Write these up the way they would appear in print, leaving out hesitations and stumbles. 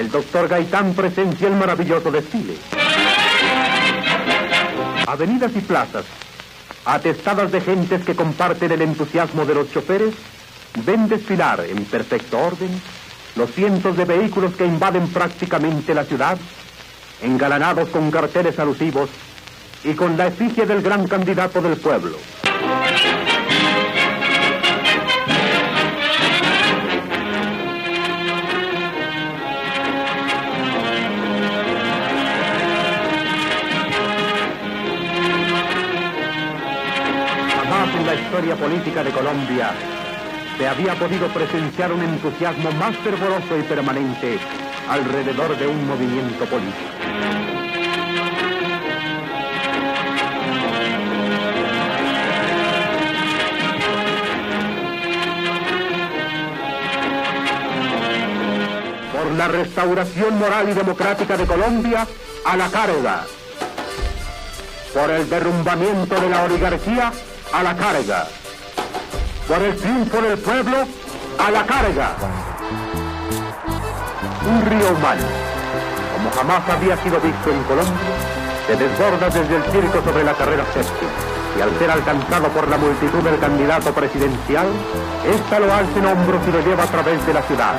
el doctor Gaitán presencia el maravilloso desfile. Avenidas y plazas, atestadas de gentes que comparten el entusiasmo de los choferes, ven desfilar en perfecto orden los cientos de vehículos que invaden prácticamente la ciudad, engalanados con carteles alusivos y con la efigie del gran candidato del pueblo. Jamás en la historia política de Colombia se había podido presenciar un entusiasmo más fervoroso y permanente alrededor de un movimiento político. Por la restauración moral y democrática de Colombia, a la carga. Por el derrumbamiento de la oligarquía, a la carga. Por el triunfo del pueblo, a la carga. Un río humano, como jamás había sido visto en Colombia, se desborda desde el circo sobre la carrera séptima, y al ser alcanzado por la multitud del candidato presidencial, ésta lo alza en hombros y lo lleva a través de la ciudad.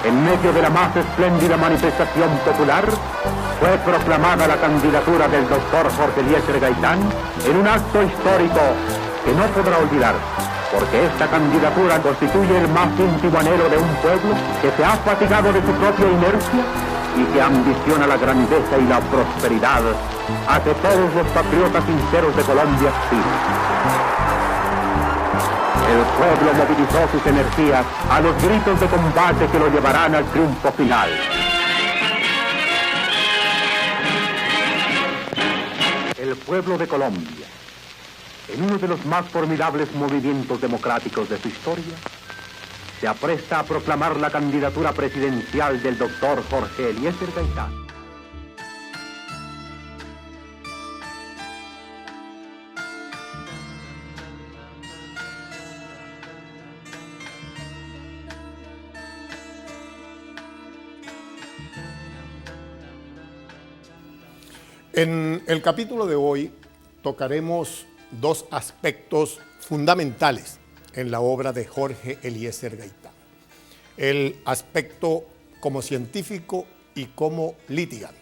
En medio de la más espléndida manifestación popular, fue proclamada la candidatura del doctor Jorge Eliezer Gaitán en un acto histórico que no podrá olvidar, porque esta candidatura constituye el más íntimo anhelo de un pueblo que se ha fatigado de su propia inercia y que ambiciona la grandeza y la prosperidad a que todos los patriotas sinceros de Colombia aspiran. El pueblo movilizó sus energías a los gritos de combate que lo llevarán al triunfo final. El pueblo de Colombia, en uno de los más formidables movimientos democráticos de su historia, se apresta a proclamar la candidatura presidencial del doctor Jorge Eliezer Gaitán. En el capítulo de hoy tocaremos dos aspectos fundamentales en la obra de Jorge Eliezer Gaitán. El aspecto como científico y como litigante.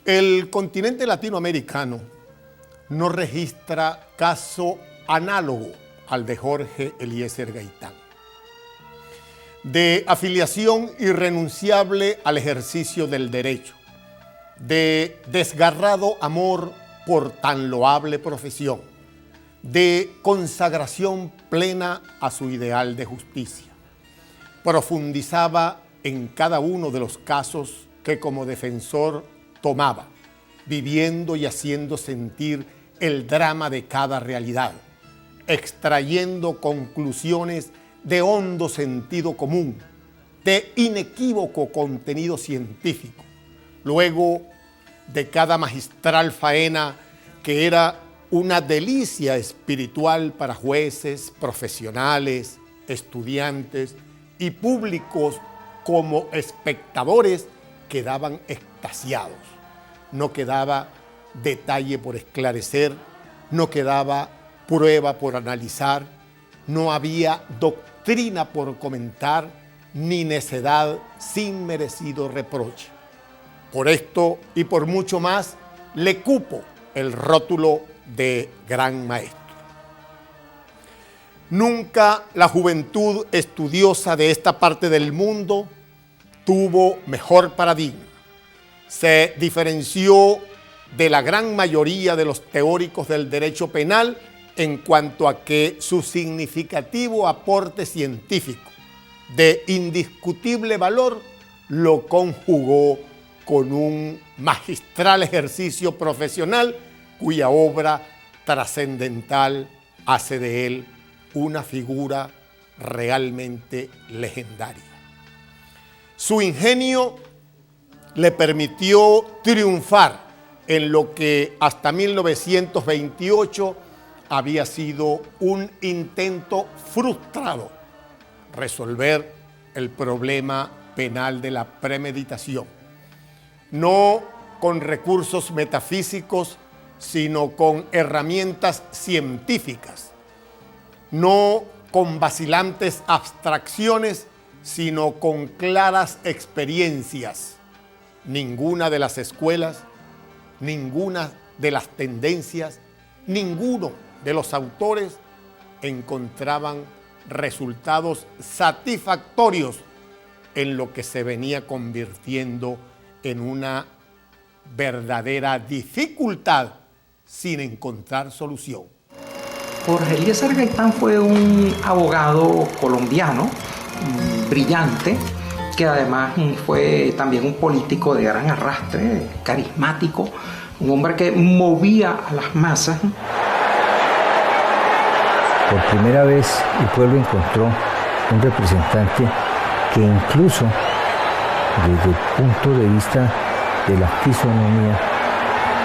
El continente latinoamericano no registra caso análogo al de Jorge Eliezer Gaitán, de afiliación irrenunciable al ejercicio del derecho, de desgarrado amor por tan loable profesión, de consagración plena a su ideal de justicia. Profundizaba en cada uno de los casos que como defensor tomaba, viviendo y haciendo sentir el drama de cada realidad, extrayendo conclusiones de hondo sentido común, de inequívoco contenido científico. Luego de cada magistral faena que era una delicia espiritual para jueces, profesionales, estudiantes y públicos como espectadores, quedaban extasiados. No quedaba detalle por esclarecer, no quedaba prueba por analizar, no había doctrina por comentar, ni necedad sin merecido reproche. Por esto y por mucho más, le cupo el rótulo de gran maestro. Nunca la juventud estudiosa de esta parte del mundo tuvo mejor paradigma. Se diferenció de la gran mayoría de los teóricos del derecho penal en cuanto a que su significativo aporte científico de indiscutible valor lo conjugó con un magistral ejercicio profesional cuya obra trascendental hace de él una figura realmente legendaria. Su ingenio le permitió triunfar en lo que hasta 1928 había sido un intento frustrado: resolver el problema penal de la premeditación. No con recursos metafísicos, sino con herramientas científicas. No con vacilantes abstracciones, sino con claras experiencias. Ninguna de las escuelas, ninguna de las tendencias, ninguno de los autores encontraban resultados satisfactorios en lo que se venía convirtiendo en una verdadera dificultad sin encontrar solución. Jorge Eliezer Gaitán fue un abogado colombiano brillante, que además fue también un político de gran arrastre, carismático, un hombre que movía a las masas. Por primera vez el pueblo encontró un representante que incluso desde el punto de vista de la fisonomía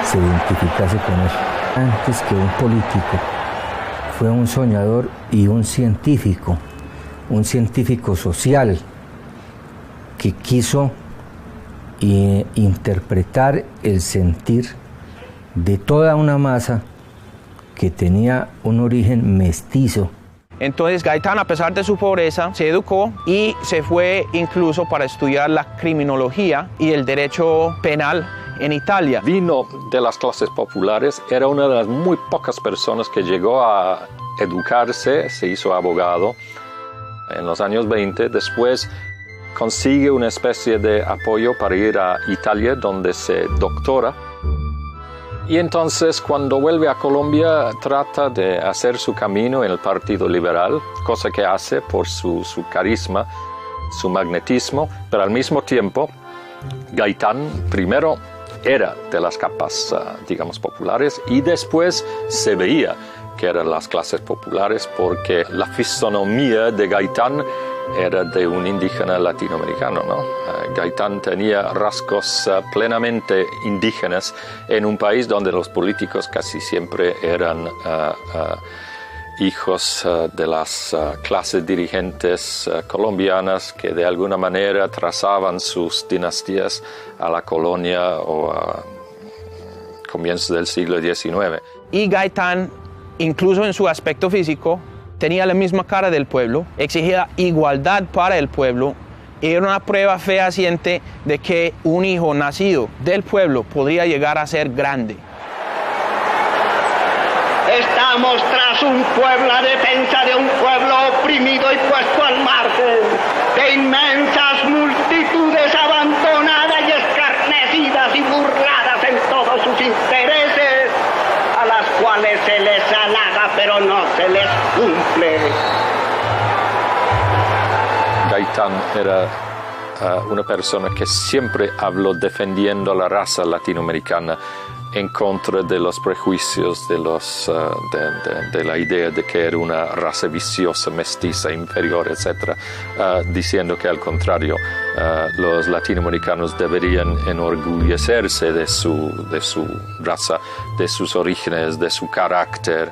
se identificase con él. Antes que un político, fue un soñador y un científico social que quiso interpretar el sentir de toda una masa que tenía un origen mestizo. Entonces Gaitán, a pesar de su pobreza, se educó y se fue incluso para estudiar la criminología y el derecho penal en Italia. Vino de las clases populares, era una de las muy pocas personas que llegó a educarse, se hizo abogado en los años 20, después consigue una especie de apoyo para ir a Italia, donde se doctora. Y entonces, cuando vuelve a Colombia, trata de hacer su camino en el Partido Liberal, cosa que hace por su carisma, su magnetismo, pero al mismo tiempo, Gaitán primero era de las capas, digamos, populares, y después se veía que eran las clases populares porque la fisonomía de Gaitán era de un indígena latinoamericano, ¿no? Gaitán tenía rasgos plenamente indígenas en un país donde los políticos casi siempre eran hijos de las clases dirigentes colombianas que de alguna manera trazaban sus dinastías a la colonia o a comienzos del siglo XIX. Y Gaitán, incluso en su aspecto físico, tenía la misma cara del pueblo, exigía igualdad para el pueblo, y era una prueba fehaciente de que un hijo nacido del pueblo podría llegar a ser grande. Estamos tras un pueblo, la defensa de un pueblo oprimido y puesto al margen, de inmensas multitudes abandonadas y escarnecidas y burladas en todos sus intereses, a las cuales se les halaga pero no se les cumple. Gaitán era una persona que siempre habló defendiendo la raza latinoamericana en contra de los prejuicios de la idea de que era una raza viciosa, mestiza, inferior, etc., diciendo que al contrario, los latinoamericanos deberían enorgullecerse de su raza, de sus orígenes, de su carácter.